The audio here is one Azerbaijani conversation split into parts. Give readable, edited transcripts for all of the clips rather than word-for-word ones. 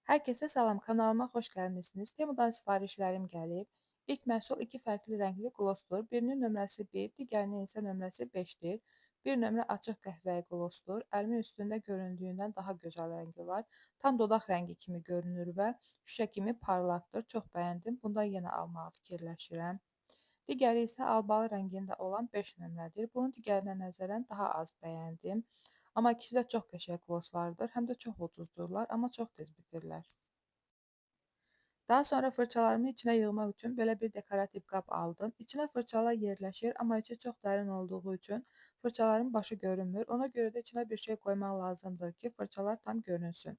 Herkese salam, kanalıma xoş gəlmisiniz. Temudan sifarişlərim gəlib. İlk məhsul iki fərqli rəngli qlosdur. Birinin nömrəsi 1, digərinin isə nömrəsi 5-dir. Bir nömrə açıq qəhvəyi qlosdur. Əlimin üstündə göründüyündən daha gözəl rəngi var. Tam dodaq rəngi kimi görünür və şüşə kimi parlaqdır. Çox bəyəndim. Bundan yenə almağı fikirləşirəm. Digəri isə albalı rəngində olan 5 nömrədir. Bunu digərinə nəzərən daha az bəyəndim. Amma ikisi də çox qəşəng qloslardır. Həm də çox ucuzdurlar, amma çox tez bitirlər. Daha sonra fırçalarımı içinə yığmaq üçün belə bir dekorativ qab aldım. İçinə fırçalar yerləşir, amma içi çox dərin olduğu üçün fırçaların başı görünmür. Ona görə də içinə bir şey qoymaq lazımdır ki, fırçalar tam görünsün.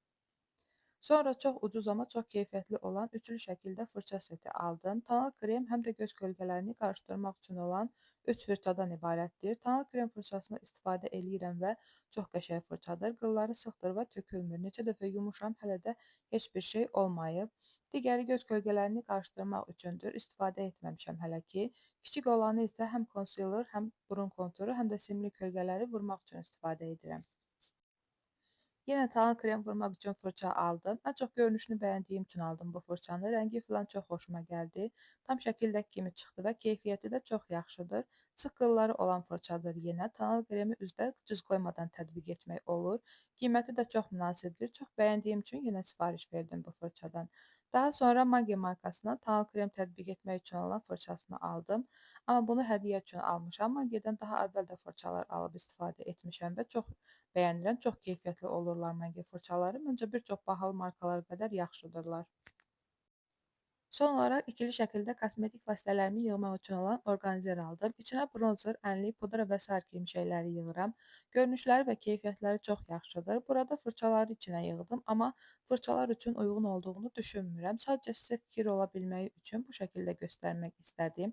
Sonra çox ucuz amma çox keyfiyyətli olan üçlü şəkildə fırça seti aldım. Tonal krem həm də göz kölgələrini qarışdırmaq üçün olan 3 fırçadan ibarətdir. Tonal krem fırçasını istifadə eləyirəm və çox qəşəng fırçadır. Qılları sıxdır və tökülmür. Neçə dəfə yumuşam, hələ də heç bir şey olmayıb. Digəri göz kölgələrini qarışdırmaq üçündür. İstifadə etməmişəm hələ ki. Kiçik olanı isə həm konsiler, həm burun konturu, həm də simli kölgələri vurmaq üçün istifadə edirəm. Yenə tahan krem vurmaq üçün fırça aldım. Ən çox görünüşünü bəyəndiyim üçün aldım bu fırçanı. Rəngi falan çox xoşuma gəldi. Tam şəkildəki kimi çıxdı və keyfiyyəti də çox yaxşıdır. Sıx qılları olan fırçadır yenə. Tonal kremi üzdə cız qoymadan tətbiq etmək olur. Qiyməti də çox münasibdir. Çox bəyəndiyim üçün yenə sifariş verdim bu fırçadan. Daha sonra Maggi markasından tonal krem tətbiq etmək üçün olan fırçasını aldım. Amma bunu hədiyyə üçün almışam. Maggidən daha əvvəl də fırçalar alıb istifadə etmişəm və çox bəyənirəm. Çox keyfiyyətli olurlar Maggi fırçaları. Məncə bir çox bahalı markalar qədər yaxşıdırlar. Son olaraq ikili şəkildə kosmetik vasitələrimi yığmaq üçün olan orqanzer aldım. İçinə bronzer, ənlik, pudra və sair kimi şeyləri yığıram. Görünüşləri və keyfiyyətləri çox yaxşıdır. Burada fırçaları içinə yığdım, amma fırçalar üçün uyğun olduğunu düşünmürəm. Sadəcə sizə fikir ola bilməyi üçün bu şəkildə göstərmək istədim.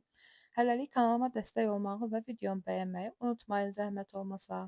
Hələlik kanalıma dəstək olmağı və videomu bəyənməyi unutmayın, zəhmət olmasa.